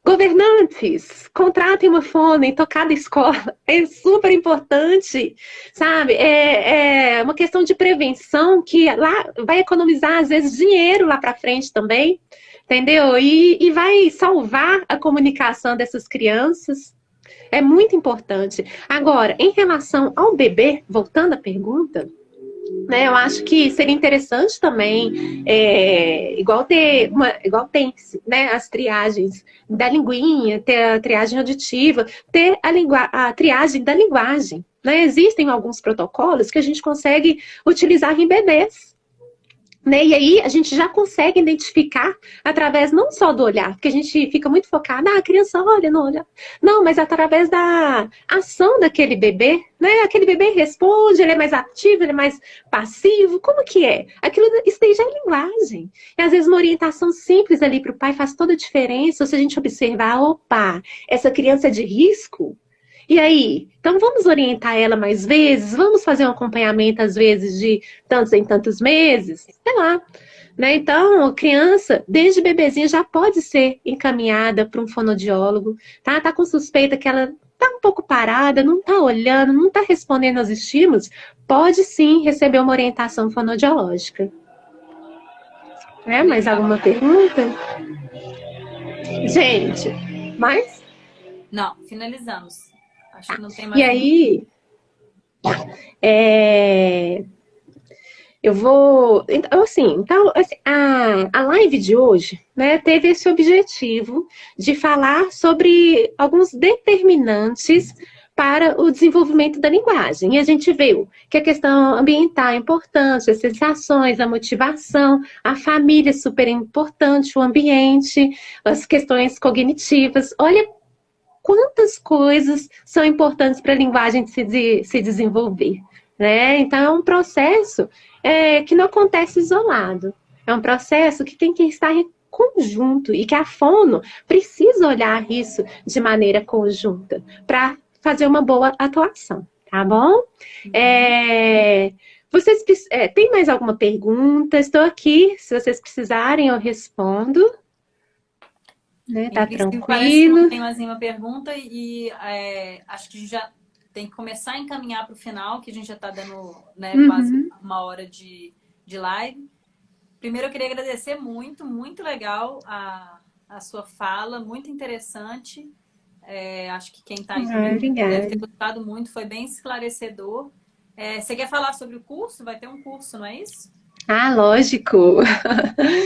governantes, contratem uma fono em cada escola, é super importante, sabe? É uma questão de prevenção que lá vai economizar, às vezes, dinheiro lá para frente também, entendeu? E vai salvar a comunicação dessas crianças. É muito importante. Agora, em relação ao bebê, voltando à pergunta, né, eu acho que seria interessante também, igual tem, né, as triagens da linguinha, ter a triagem auditiva, ter a triagem da linguagem. Né? Existem alguns protocolos que a gente consegue utilizar em bebês. Né? E aí a gente já consegue identificar através não só do olhar, porque a gente fica muito focado, a criança olha, não olha. Não, mas através da ação daquele bebê, né? Aquele bebê responde, ele é mais ativo, ele é mais passivo, como que é? Isso daí já é linguagem. E às vezes uma orientação simples ali para o pai faz toda a diferença, ou se a gente observar, opa, essa criança é de risco. E aí? Então vamos orientar ela mais vezes? Vamos fazer um acompanhamento, às vezes, de tantos em tantos meses? Sei lá. Né? Então, a criança, desde bebezinha, já pode ser encaminhada para um fonoaudiólogo. Tá com suspeita que ela tá um pouco parada, não tá olhando, não tá respondendo aos estímulos, pode sim receber uma orientação fonoaudiológica. Mais alguma pergunta? Gente, mais? Não, finalizamos. Acho que não tem mais. E aí, eu vou... Então, assim, a live de hoje, né, teve esse objetivo de falar sobre alguns determinantes para o desenvolvimento da linguagem. E a gente viu que a questão ambiental é importante, as sensações, a motivação, a família é super importante, o ambiente, as questões cognitivas. Olha quantas coisas são importantes para a linguagem se desenvolver, né? Então, é um processo que não acontece isolado. É um processo que tem que estar em conjunto e que a fono precisa olhar isso de maneira conjunta para fazer uma boa atuação, tá bom? Vocês tem mais alguma pergunta? Estou aqui, se vocês precisarem eu respondo. Né? Tá tranquilo. Não tem mais nenhuma pergunta e acho que a gente já tem que começar a encaminhar para o final, que a gente já está dando, né, quase uma hora de live. Primeiro, eu queria agradecer muito, muito legal a sua fala, muito interessante. Acho que quem está aí deve ter gostado muito, foi bem esclarecedor. Você quer falar sobre o curso? Vai ter um curso, não é isso? Lógico.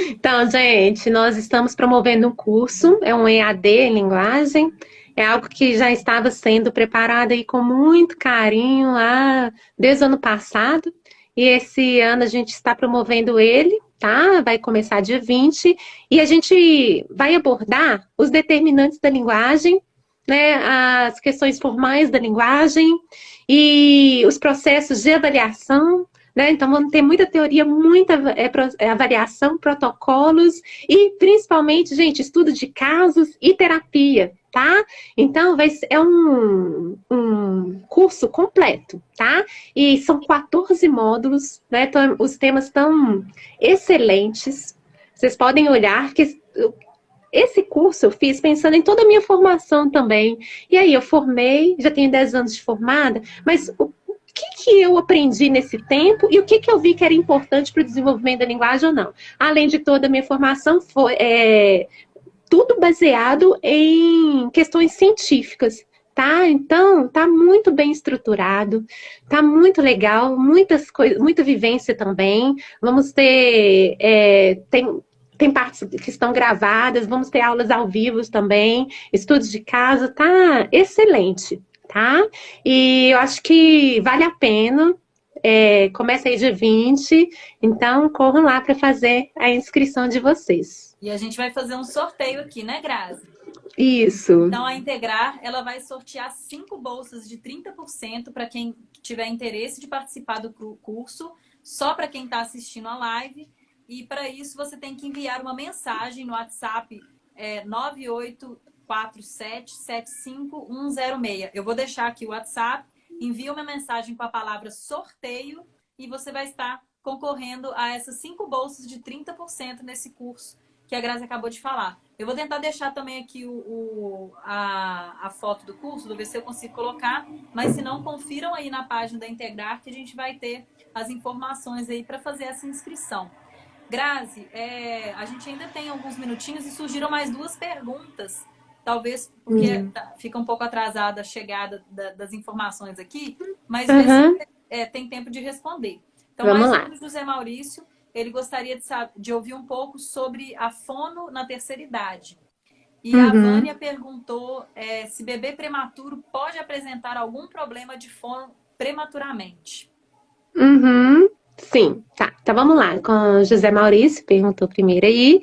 Então, gente, nós estamos promovendo um curso, é um EAD em linguagem, é algo que já estava sendo preparado aí com muito carinho lá desde o ano passado, e esse ano a gente está promovendo ele, tá? Vai começar dia 20, e a gente vai abordar os determinantes da linguagem, né? As questões formais da linguagem e os processos de avaliação. Né? Então, vamos ter muita teoria, muita avaliação, protocolos e, principalmente, gente, estudo de casos e terapia, tá? Então, é um curso completo, tá? E são 14 módulos, né? Então, os temas estão excelentes. Vocês podem olhar que esse curso eu fiz pensando em toda a minha formação também. E aí, eu formei, já tenho 10 anos de formada, mas o que eu aprendi nesse tempo e o que eu vi que era importante para o desenvolvimento da linguagem ou não. Além de toda a minha formação, tudo baseado em questões científicas. Tá? Então, tá muito bem estruturado, tá muito legal, muitas coisas, muita vivência também. Vamos ter, tem partes que estão gravadas, vamos ter aulas ao vivo também, estudos de casa, tá excelente, tá? E eu acho que vale a pena. Começa aí dia 20, então corram lá para fazer a inscrição de vocês. E a gente vai fazer um sorteio aqui, né, Grazi? Isso. Então, a Integrar, ela vai sortear 5 bolsas de 30% para quem tiver interesse de participar do curso, só para quem está assistindo a live. E para isso, você tem que enviar uma mensagem no WhatsApp 984775106. Eu vou deixar aqui o WhatsApp, envia uma mensagem com a palavra sorteio e você vai estar concorrendo a essas 5 bolsas de 30% nesse curso que a Grazi acabou de falar. Eu vou tentar deixar também aqui a foto do curso, vou ver se eu consigo colocar, mas se não, confiram aí na página da Integrar que a gente vai ter as informações aí para fazer essa inscrição. Grazi, a gente ainda tem alguns minutinhos e surgiram mais 2 perguntas, talvez porque fica um pouco atrasada a chegada das informações aqui, mas tem tempo de responder. Então, vamos mais lá. um do José Maurício. Ele gostaria de ouvir um pouco sobre a fono na terceira idade. E a Vânia perguntou se bebê prematuro pode apresentar algum problema de fono prematuramente. Sim, tá. Então vamos lá. Com o José Maurício, perguntou primeiro aí.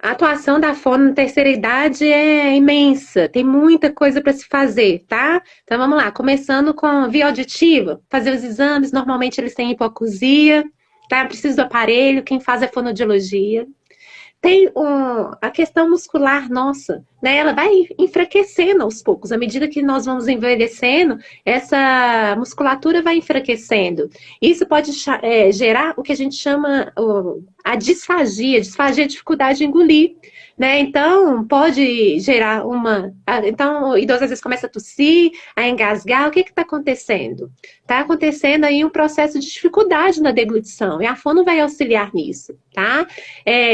A atuação da fono na terceira idade é imensa, tem muita coisa para se fazer, tá? Então vamos lá, começando com via auditiva, fazer os exames, normalmente eles têm hipoacusia, tá? Precisa do aparelho, quem faz é fonoaudiologia. Tem a questão muscular nossa, né? Ela vai enfraquecendo aos poucos. À medida que nós vamos envelhecendo, essa musculatura vai enfraquecendo. Isso pode gerar o que a gente chama a disfagia. Disfagia é a dificuldade de engolir, né? Então, pode gerar Então, o idoso às vezes começa a tossir, a engasgar. O que está acontecendo? Está acontecendo aí um processo de dificuldade na deglutição. E a fono vai auxiliar nisso, tá?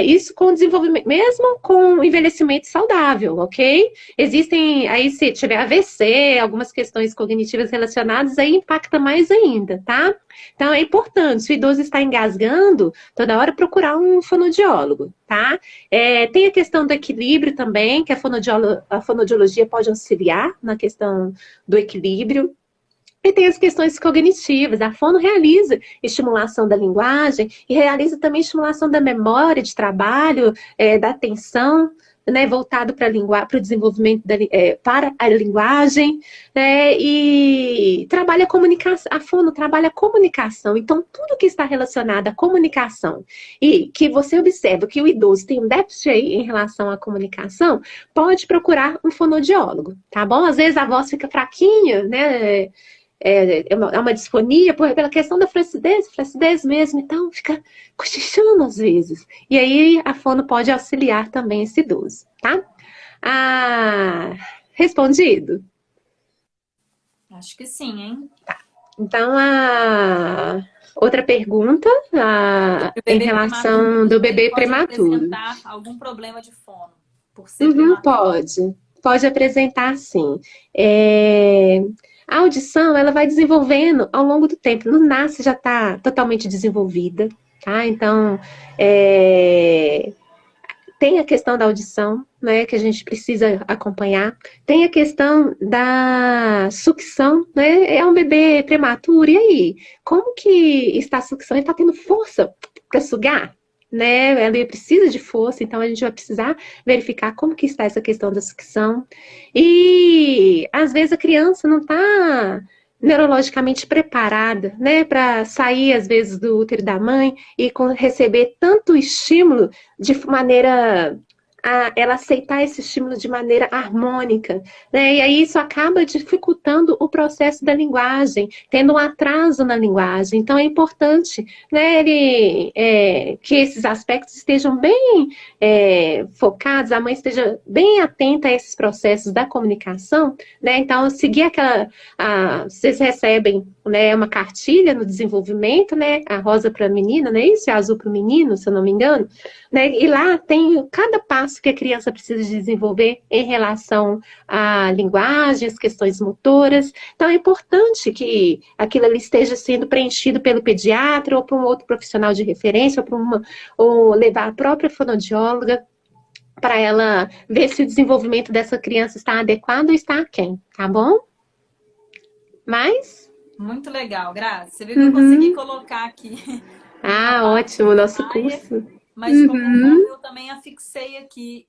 Isso com o desenvolvimento, mesmo com o envelhecimento saudável, ok? Existem, aí se tiver AVC, algumas questões cognitivas relacionadas, aí impacta mais ainda, tá? Então, é importante, se o idoso está engasgando, toda hora procurar um fonoaudiólogo, tá? Tem a questão do equilíbrio também, que a fonoaudiologia pode auxiliar na questão do equilíbrio. E tem as questões cognitivas. A fono realiza estimulação da linguagem e realiza também estimulação da memória de trabalho, da atenção, né, voltado para o desenvolvimento para a linguagem, né, e trabalha a comunicação. A fono trabalha a comunicação. Então, tudo que está relacionado à comunicação e que você observa que o idoso tem um déficit aí em relação à comunicação, pode procurar um fonoaudiólogo, tá bom? Às vezes a voz fica fraquinha, né? É uma disfonia pela questão da flacidez mesmo, então fica cochichando às vezes. E aí a fono pode auxiliar também esse idoso, tá? Respondido? Acho que sim, hein? Tá. Então, a outra pergunta em relação do bebê prematuro. Pode apresentar algum problema de fono por ser prematuro? Pode apresentar sim. A audição, ela vai desenvolvendo ao longo do tempo. Não nasce, já está totalmente desenvolvida, tá? Então, tem a questão da audição, né, que a gente precisa acompanhar. Tem a questão da sucção, né? É um bebê prematuro, e aí? Como que está a sucção? Ele está tendo força para sugar? Né, ela precisa de força, então a gente vai precisar verificar como que está essa questão da sucção. E às vezes a criança não está neurologicamente preparada, né, para sair às vezes do útero da mãe e receber tanto estímulo de maneira ela aceitar esse estímulo de maneira harmônica, né? E aí isso acaba dificultando o processo da linguagem, tendo um atraso na linguagem. Então é importante, né, que esses aspectos estejam bem focados, a mãe esteja bem atenta a esses processos da comunicação, né? Então seguir vocês recebem, né, uma cartilha no desenvolvimento, né? A rosa para a menina, não é isso? E a azul para o menino, se eu não me engano. Né? E lá tem cada passo que a criança precisa desenvolver em relação à linguagem, às questões motoras. Então, é importante que aquilo ali esteja sendo preenchido pelo pediatra ou por um outro profissional de referência, ou levar a própria fonoaudióloga para ela ver se o desenvolvimento dessa criança está adequado ou está aquém, tá bom? Mas... Muito legal, Grazi. Você viu que eu consegui colocar aqui. Ótimo, nosso curso. Mas de qualquer forma, eu também afixei aqui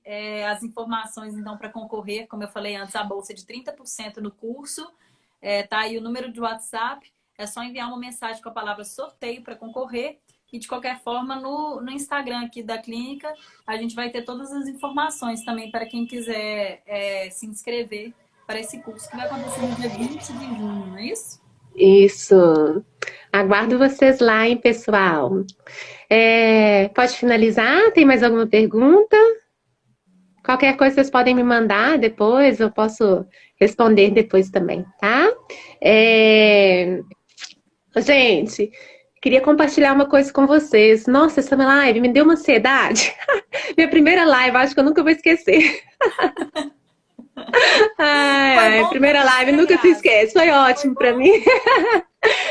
as informações, então, para concorrer. Como eu falei antes, a bolsa de 30% no curso. Tá aí o número de WhatsApp. É só enviar uma mensagem com a palavra sorteio para concorrer. E, de qualquer forma, no Instagram aqui da clínica, a gente vai ter todas as informações também para quem quiser se inscrever para esse curso, que vai acontecer no dia 20 de junho, não é isso? Isso. Aguardo vocês lá, hein, pessoal. Pode finalizar? Tem mais alguma pergunta? Qualquer coisa vocês podem me mandar depois, eu posso responder depois também, tá? Gente, queria compartilhar uma coisa com vocês. Nossa, essa live me deu uma ansiedade. Minha primeira live, acho que eu nunca vou esquecer. Primeira live, nunca se esquece. Foi ótimo pra mim.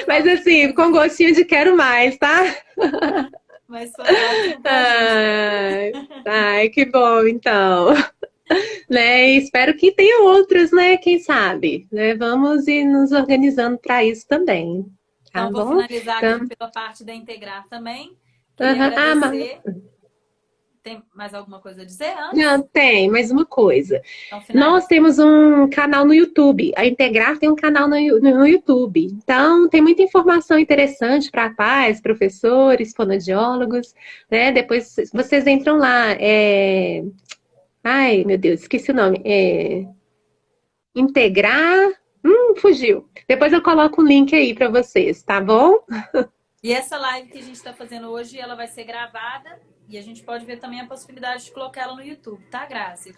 Mas assim, com gostinho de quero mais, tá? Mas foi ótimo pra gente. Que bom, então. Né? E espero que tenha outras, né? Quem sabe? Né? Vamos ir nos organizando para isso também. Tá então, bom? Vou finalizar aqui pela parte da Integrar também. Queria agradecer. Tem mais alguma coisa a dizer antes? Não, tem mais uma coisa. Então, nós temos um canal no YouTube. A Integrar tem um canal no YouTube. Então, tem muita informação interessante para pais, professores, fonoaudiólogos, né? Depois vocês entram lá. Ai, meu Deus, esqueci o nome. Integrar... fugiu. Depois eu coloco o link aí para vocês, tá bom? E essa live que a gente está fazendo hoje, ela vai ser gravada e a gente pode ver também a possibilidade de colocar ela no YouTube, tá, Grazi?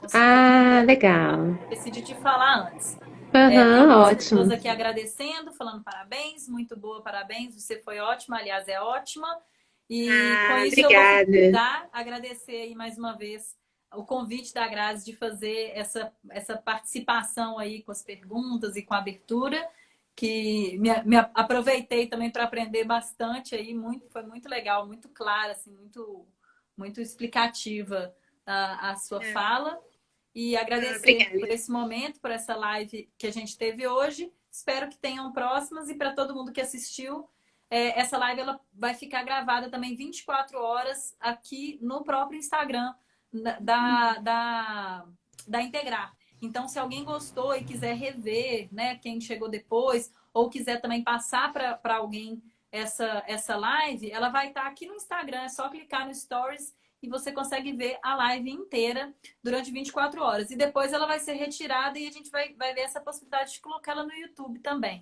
Legal. Decidi te falar antes. Ótimo. Pessoas aqui agradecendo, falando parabéns, muito boa, parabéns, você foi ótima, aliás, é ótima. E com isso obrigada. Eu vou agradecer aí mais uma vez o convite da Grazi de fazer essa participação aí com as perguntas e com a abertura, que me aproveitei também para aprender bastante aí, foi muito legal, muito clara, assim, muito explicativa a sua fala. E agradecer por esse momento, por essa live que a gente teve hoje. Espero que tenham próximas e para todo mundo que assistiu, essa live ela vai ficar gravada também 24 horas aqui no próprio Instagram da Integrar. Então, se alguém gostou e quiser rever, né, quem chegou depois, ou quiser também passar para alguém essa live, ela vai estar aqui no Instagram, é só clicar no Stories e você consegue ver a live inteira durante 24 horas. E depois ela vai ser retirada e a gente vai ver essa possibilidade de colocar ela no YouTube também.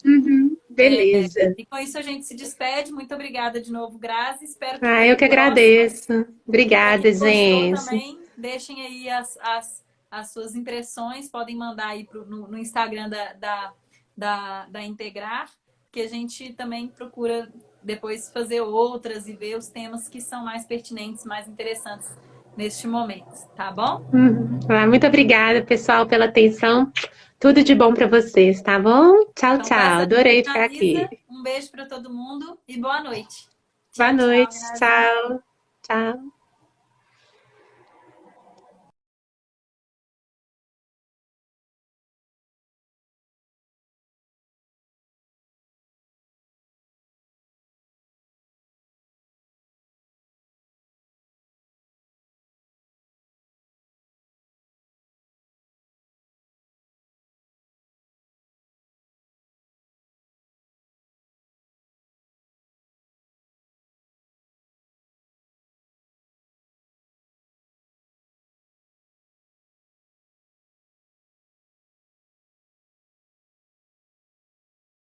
Beleza. E com isso a gente se despede. Muito obrigada de novo, Grazi. Espero que eu que agradeço. Obrigada, gente. Também deixem aí as suas impressões, podem mandar aí no Instagram da Integrar, que a gente também procura depois fazer outras e ver os temas que são mais pertinentes, mais interessantes neste momento, tá bom? Muito obrigada, pessoal, pela atenção. Tudo de bom para vocês, tá bom? Tchau, Então, tchau. Adorei ficar aqui. Um beijo para todo mundo e boa noite. Boa noite. Tchau. Tchau.